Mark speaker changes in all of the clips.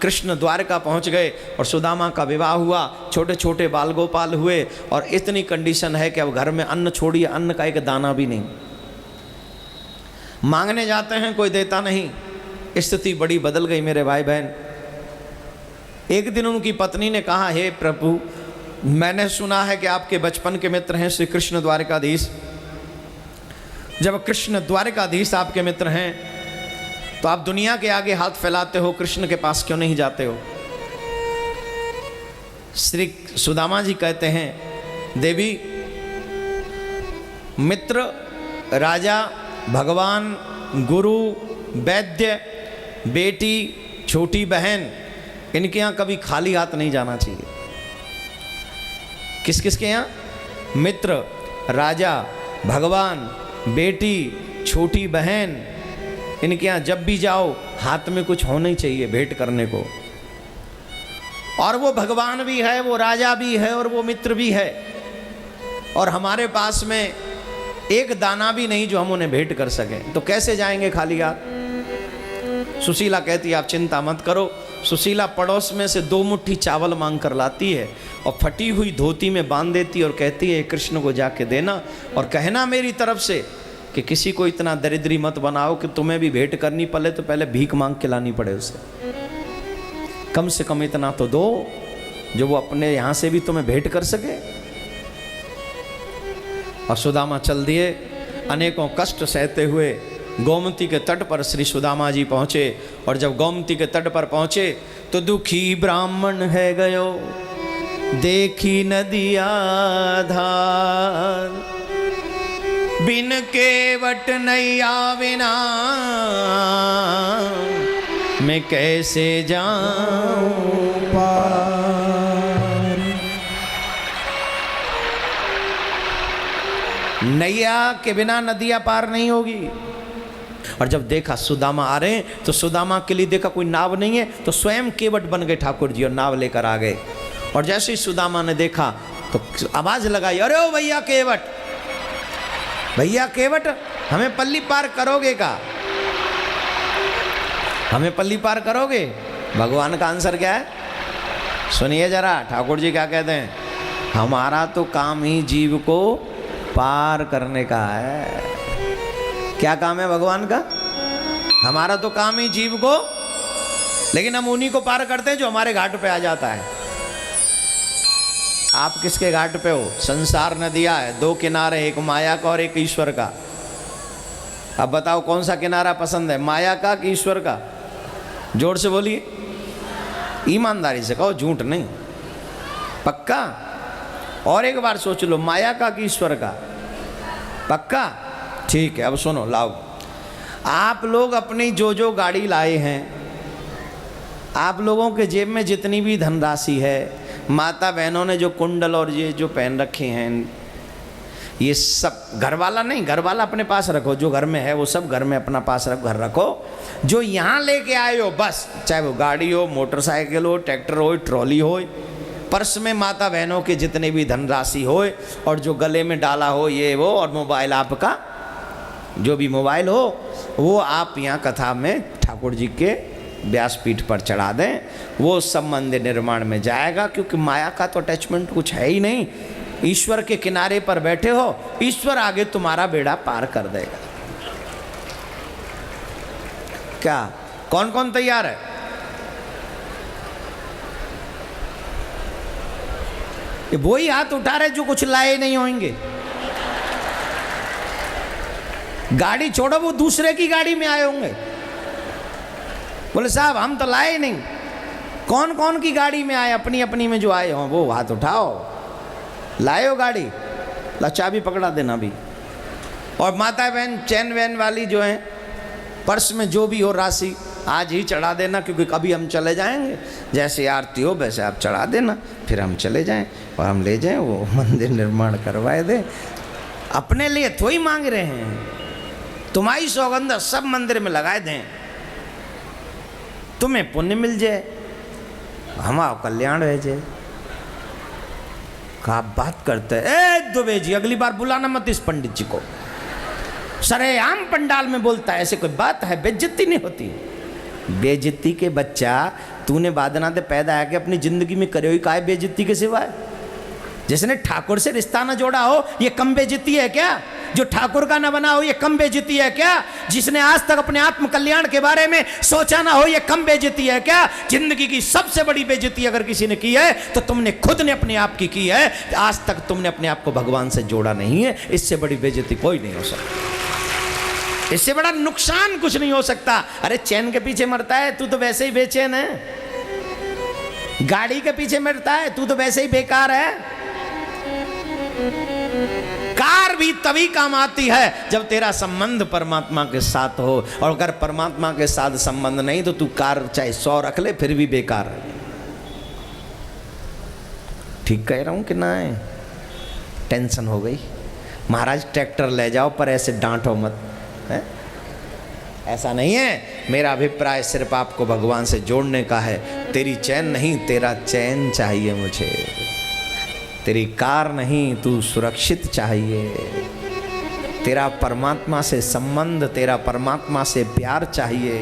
Speaker 1: कृष्ण द्वारका पहुंच गए और सुदामा का विवाह हुआ, छोटे छोटे बाल गोपाल हुए और इतनी कंडीशन है कि अब घर में अन्न छोड़िए, अन्न का एक दाना भी नहीं। मांगने जाते हैं कोई देता नहीं। स्थिति बड़ी बदल गई मेरे भाई बहन। एक दिन उनकी पत्नी ने कहा, हे प्रभु, मैंने सुना है कि आपके बचपन के मित्र हैं श्री कृष्ण द्वारकाधीश। जब कृष्ण द्वारकाधीश आपके मित्र हैं तो आप दुनिया के आगे हाथ फैलाते हो, कृष्ण के पास क्यों नहीं जाते हो? श्री सुदामा जी कहते हैं, देवी, मित्र, राजा, भगवान, गुरु, वैद्य, बेटी, छोटी बहन, इनके यहाँ कभी खाली हाथ नहीं जाना चाहिए। किस किस के यहाँ? मित्र, राजा, भगवान, बेटी, छोटी बहन, इनके यहाँ जब भी जाओ हाथ में कुछ होना ही चाहिए भेंट करने को। और वो भगवान भी है, वो राजा भी है और वो मित्र भी है, और हमारे पास में एक दाना भी नहीं जो हम उन्हें भेंट कर सकें, तो कैसे जाएंगे खाली हाथ? सुशीला कहती है, आप चिंता मत करो। सुशीला पड़ोस में से 2 मुट्ठी चावल मांग कर लाती है और फटी हुई धोती में बांध देती है और कहती है, कृष्ण को जाके देना और कहना मेरी तरफ से कि किसी को इतना दरिद्री मत बनाओ कि तुम्हें भी भेंट करनी पड़े तो पहले भीख मांग के लानी पड़े उसे। कम से कम इतना तो दो जो वो अपने यहाँ से भी तुम्हें भेंट कर सके। और सुदामा चल दिए। अनेकों कष्ट सहते हुए गोमती के तट पर श्री सुदामा जी पहुँचे। और जब गोमती के तट पर पहुँचे तो दुखी ब्राह्मण है गयो, देखी नदिया धार, बिन केवट नैया बिना मैं कैसे जाऊं पार। नैया के बिना नदियां पार नहीं होगी। और जब देखा सुदामा आ रहे हैं तो सुदामा के लिए देखा कोई नाव नहीं है तो स्वयं केवट बन गए ठाकुर जी और नाव लेकर आ गए। और जैसे ही सुदामा ने देखा तो आवाज लगाई, अरे ओ भैया केवट, भैया केवट, हमें पल्ली पार करोगे का? हमें पल्ली पार करोगे? भगवान का आंसर क्या है सुनिए जरा। ठाकुर जी क्या कहते हैं, हमारा तो काम ही जीव को पार करने का है। क्या काम है भगवान का? हमारा तो काम ही जीव को, लेकिन हम उन्हीं को पार करते हैं जो हमारे घाट पे आ जाता है। आप किसके घाट पे हो? संसार नदियाँ है, 2 किनारे, एक माया का और एक ईश्वर का। अब बताओ कौन सा किनारा पसंद है, माया का कि ईश्वर का? जोर से बोलिए, ईमानदारी से कहो, झूठ नहीं, पक्का? और एक बार सोच लो, माया का कि ईश्वर का? पक्का? ठीक है, अब सुनो, लाओ। आप लोग अपनी जो गाड़ी लाए हैं, आप लोगों के जेब में जितनी भी धनराशि है, माता बहनों ने जो कुंडल और ये जो पहन रखे हैं, ये सब घर वाला नहीं, घर वाला अपने पास रखो, जो घर में है वो सब घर में अपना पास घर रखो। जो यहाँ लेके आए हो बस, चाहे वो गाड़ी हो, मोटरसाइकिल हो, ट्रैक्टर हो, ट्रॉली हो, पर्स में माता बहनों के जितने भी धनराशि हो, और जो गले में डाला हो ये वो, और मोबाइल आपका जो भी मोबाइल हो वो आप यहाँ कथा में ठाकुर जी के व्यासपीठ पर चढ़ा दें। वो सब मंदिर निर्माण में जाएगा, क्योंकि माया का तो अटैचमेंट कुछ है ही नहीं। ईश्वर के किनारे पर बैठे हो, ईश्वर आगे तुम्हारा बेड़ा पार कर देगा। क्या कौन कौन तैयार है? ये वही हाथ उठा रहे जो कुछ लाए नहीं होंगे। गाड़ी छोड़ो, वो दूसरे की गाड़ी में आए होंगे। बोले साहब हम तो लाए नहीं। कौन कौन की गाड़ी में आए? अपनी अपनी में जो आए हों वो हाथ उठाओ। लाए हो गाड़ी? ला चाबी पकड़ा देना भी। और माता बहन चैन वैन वाली जो हैं, पर्स में जो भी हो राशि आज ही चढ़ा देना, क्योंकि कभी हम चले जाएंगे। जैसे आरती हो वैसे आप चढ़ा देना, फिर हम चले जाएं और हम ले जाएं, वो मंदिर निर्माण करवाए दें। अपने लिए थोड़ी मांग रहे हैं, तुम्हारी सौगंध सब मंदिर में लगाए दें, तुम्हें पुण्य मिल जाए, हमारा कल्याण रह जाए। क्या बात करते हैं? ए दुबे जी, अगली बार बुलाना मत इस पंडित जी को। सरेआम पंडाल में बोलता है, ऐसे कोई बात है? बेइज्जती नहीं होती? बेइज्जती के बच्चा तूने बादना ते पैदा है कि अपनी जिंदगी में करे हुई काय बेइज्जती के सिवाय? जिसने ठाकुर से रिश्ता न जोड़ा हो ये कम बेइज्जती है क्या? जो ठाकुर का न बना हो ये कम बेइज्जती है क्या? जिसने आज तक अपने आत्म कल्याण के बारे में सोचा ना हो ये कम बेइज्जती है क्या? जिंदगी की सबसे बड़ी बेइज्जती अगर किसी ने की है तो तुमने खुद ने अपने आप की है। आज तक तुमने अपने आप को भगवान से जोड़ा नहीं है। इससे बड़ी बेइज्जती कोई नहीं हो सकती, इससे बड़ा नुकसान कुछ नहीं हो सकता। अरे चैन के पीछे मरता है तू तो वैसे ही बेचैन है, गाड़ी के पीछे मरता है तू तो वैसे ही बेकार है। कार भी तभी काम आती है जब तेरा संबंध परमात्मा के साथ हो, और अगर परमात्मा के साथ संबंध नहीं तो तू कार चाहे 100 रख ले फिर भी बेकार है। ठीक कह रहा हूं कि ना? टेंशन हो गई महाराज, ट्रैक्टर ले जाओ पर ऐसे डांटो मत है? ऐसा नहीं है। मेरा अभिप्राय सिर्फ आपको भगवान से जोड़ने का है। तेरी चैन नहीं तेरा चैन चाहिए मुझे, तेरी कार नहीं तू सुरक्षित चाहिए, तेरा परमात्मा से संबंध, तेरा परमात्मा से प्यार चाहिए।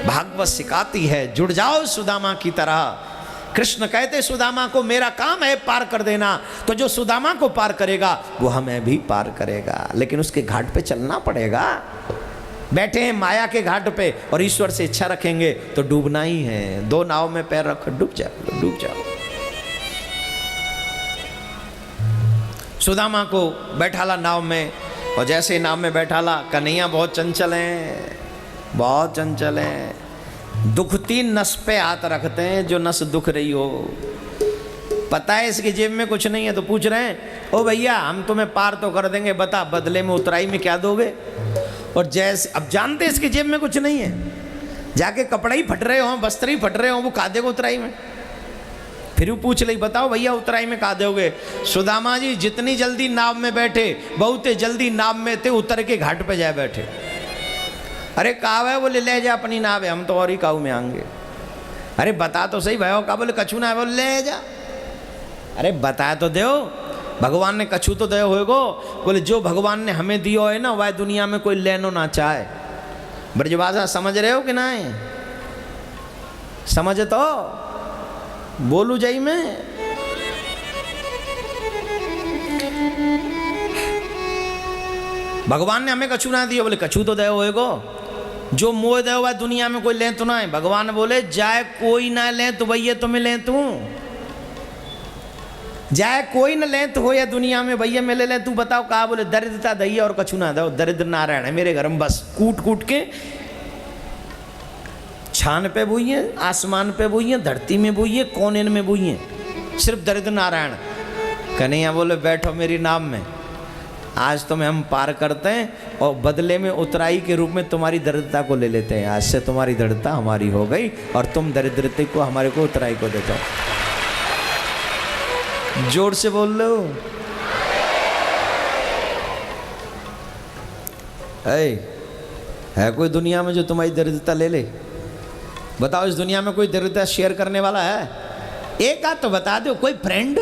Speaker 1: भागवत सिखाती है जुड़ जाओ सुदामा की तरह। कृष्ण कहते सुदामा को मेरा काम है पार कर देना, तो जो सुदामा को पार करेगा वो हमें भी पार करेगा, लेकिन उसके घाट पे चलना पड़ेगा। बैठे हैं माया के घाट पे और ईश्वर से इच्छा रखेंगे तो डूबना ही है। 2 नाव में पैर रखो, डूब जाओ, डूब जाओ। सुदामा को बैठाला नाव में, और जैसे नाव में बैठाला, कन्हैया बहुत चंचल हैं, बहुत चंचल हैं। दुखती नस पे हाथ रखते हैं, जो नस दुख रही हो। पता है इसकी जेब में कुछ नहीं है तो पूछ रहे हैं ओ भैया हम तुम्हें पार तो कर देंगे, बता बदले में उतराई में क्या दोगे? और जैसे अब जानते इसकी जेब में कुछ नहीं है, जाके कपड़े ही फट रहे हो, वस्त्र ही फट रहे हो, वो खा देगा उतराई में। फिर वो पूछ ली बताओ भैया उतराई में कहा दोगे? सुदामा जी जितनी जल्दी नाव में बैठे बहुत जल्दी नाव में थे, उतर के घाट पे जाए बैठे। अरे काव है? बोले ले जा अपनी नाव है, हम तो और ही काऊ में आएंगे। अरे बता तो सही भयो का? बोले कछू ना है। बोले ले जा। अरे बताया तो दो, भगवान ने कछू तो दयो होएगो। बोले जो भगवान ने हमें दियो है ना वह दुनिया में कोई लेनो ना चाहे। ब्रजभाषा समझ रहे हो कि नहीं? समझ तो बोलू जाई मैं। भगवान ने हमें कछू ना दिया, बोले कछू तो दयो होएगो। जो मोह दयो वह दुनिया में कोई ले तो ना है। भगवान बोले जाए कोई ना ले तो भैया तुम्हें ले तू, जाए कोई न ले तो हो या दुनिया में भैया मैं ले ले। तू बताओ कहा? बोले दरिद्रता दैया और कछू ना दो। दरिद्र नारायण है मेरे घर में, बस कूट कूट के छान पे बोइए, आसमान पे बोइए, धरती में बोइए, कोने में बोइए, सिर्फ दरिद्र नारायण। कन्हैया बोले बैठो मेरी नाव में, आज तुम्हें हम पार करते हैं और बदले में उतराई के रूप में तुम्हारी दरिद्रता को ले लेते हैं। आज से तुम्हारी दरिद्रता हमारी हो गई और तुम दरिद्रता को हमारे को उतराई को देते हो। जोर से बोल लो। है कोई दुनिया में जो तुम्हारी दरिद्रता ले ले? बताओ इस दुनिया में कोई दरिद्रता शेयर करने वाला है? एक आध तो बता दो। कोई फ्रेंड,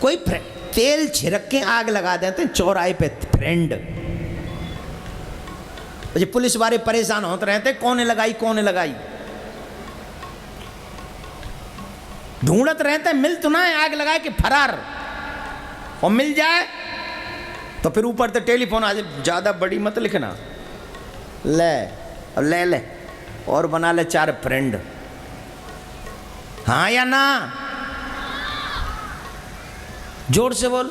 Speaker 1: कोई तेल छिड़क के आग लगा देते हैं चौराहे पे फ्रेंड। पुलिस वाले परेशान होते रहते कौन लगाई कौन लगाई, ढूंढत रहते मिल तो ना है, आग लगा के फरार। और मिल जाए तो फिर ऊपर से टेलीफोन आ जाए, ज़्यादा बड़ी मत लिखना, ले अब ले ले और बना ले 4 फ्रेंड। हाँ या ना? जोर से बोल,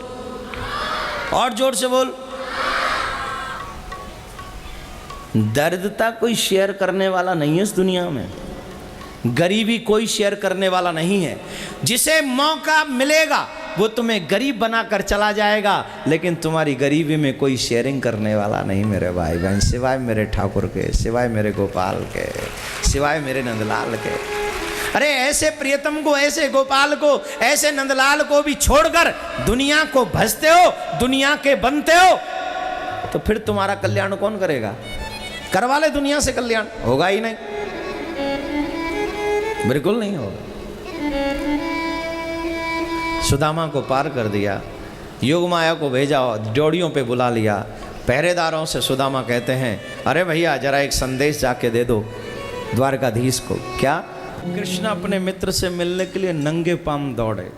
Speaker 1: और जोर से बोल। दरिद्रता कोई शेयर करने वाला नहीं है इस दुनिया में, गरीबी कोई शेयर करने वाला नहीं है। जिसे मौका मिलेगा वो तुम्हें गरीब बनाकर चला जाएगा, लेकिन तुम्हारी गरीबी में कोई शेयरिंग करने वाला नहीं मेरे भाई बहन, सिवाय मेरे ठाकुर के, सिवाय मेरे गोपाल के, सिवाय मेरे नंदलाल के। अरे ऐसे प्रियतम को, ऐसे गोपाल को, ऐसे नंदलाल को भी छोड़कर दुनिया को भजते हो, दुनिया के बनते हो, तो फिर तुम्हारा कल्याण कौन करेगा? करवा ले दुनिया से कल्याण, होगा ही नहीं, बिल्कुल नहीं होगा। सुदामा को पार कर दिया, योग माया को भेजा, ड्योड़ियों पे बुला लिया। पहरेदारों से सुदामा कहते हैं अरे भैया जरा एक संदेश जाके दे दो द्वारकाधीश को। क्या? कृष्ण अपने मित्र से मिलने के लिए नंगे पांव दौड़े।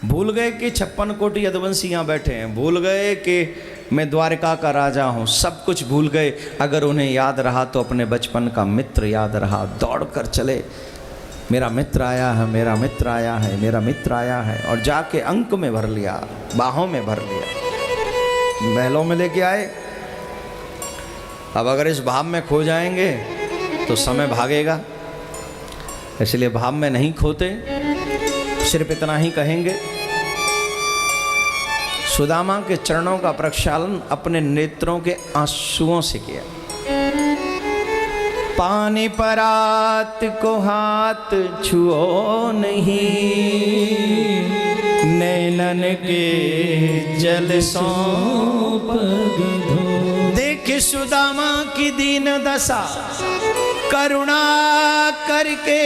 Speaker 1: भूल गए कि 56 कोटि यदुवंशी यहाँ बैठे हैं, भूल गए कि मैं द्वारका का राजा हूँ, सब कुछ भूल गए। अगर उन्हें याद रहा तो अपने बचपन का मित्र याद रहा। दौड़ कर चले, मेरा मित्र आया है, मेरा मित्र आया है, मेरा मित्र आया है, और जाके अंक में भर लिया, बाहों में भर लिया, महलों में लेके आए। अब अगर इस भाव में खो जाएंगे तो समय भागेगा, इसलिए भाव में नहीं खोते। सिर्फ इतना ही कहेंगे, सुदामा के चरणों का प्रक्षालन अपने नेत्रों के आंसुओं से किया। पानी परात को हाथ छुओ नहीं, नैनन के जल सौंप दो। देख सुदामा की दीन दशा, करुणा करके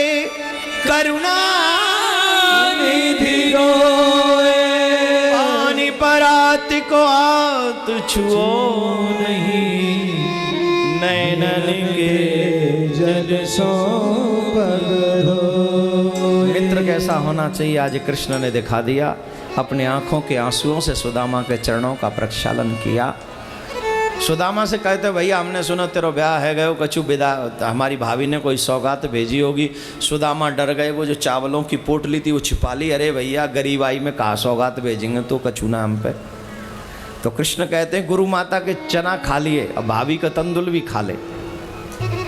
Speaker 1: करुणा निधि रोए। पानी परात को हाथ छुओ नहीं, नैनन के जल सौंप दो। मित्र कैसा होना चाहिए आज कृष्ण ने दिखा दिया। अपने आंखों के आंसुओं से सुदामा के चरणों का प्रक्षालन किया। सुदामा से कहते भैया हमने सुना तेरा ब्याह है गयो, कछु विदा हमारी भाभी ने कोई सौगात भेजी होगी। सुदामा डर गए, वो जो चावलों की पोटली थी वो छिपा ली। अरे भैया गरीब आई में कहाँ सौगात भेजेंगे, तो कछु ना हम पे। तो कृष्ण कहते हैं गुरु माता के चना खा लिए, अब भाभी का तंदुल भी खा ले।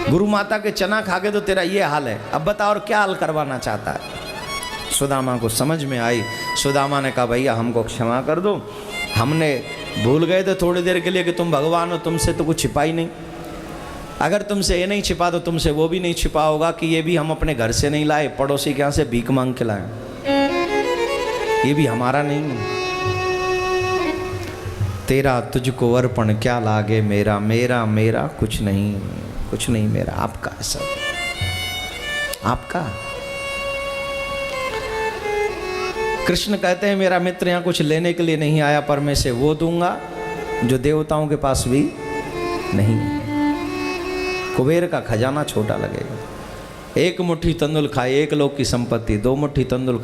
Speaker 1: गुरु माता के चना खा के तो तेरा ये हाल है, अब बता और क्या हाल करवाना चाहता है। सुदामा को समझ में आई। सुदामा ने कहा भैया हमको क्षमा कर दो, हमने भूल गए थे थोड़ी देर के लिए कि तुम भगवान हो, तुमसे तो कुछ छिपा ही नहीं। अगर तुमसे ये नहीं छिपा तो तुमसे वो भी नहीं छिपा होगा कि ये भी हम अपने घर से नहीं लाए, पड़ोसी के यहाँ से भीख मांग के लाए, ये भी हमारा नहीं है। तेरा तुझको अर्पण क्या लागे मेरा, मेरा मेरा कुछ नहीं, कुछ नहीं मेरा, आपका है सब, आपका। कृष्ण कहते हैं मेरा मित्र यहाँ कुछ लेने के लिए नहीं आया, पर मैं से वो दूंगा जो देवताओं के पास भी नहीं है। कुबेर का खजाना छोटा लगेगा। एक मुट्ठी तंदुल खाए 1 लोक की संपत्ति, 2 मुट्ठी तंदुल खाए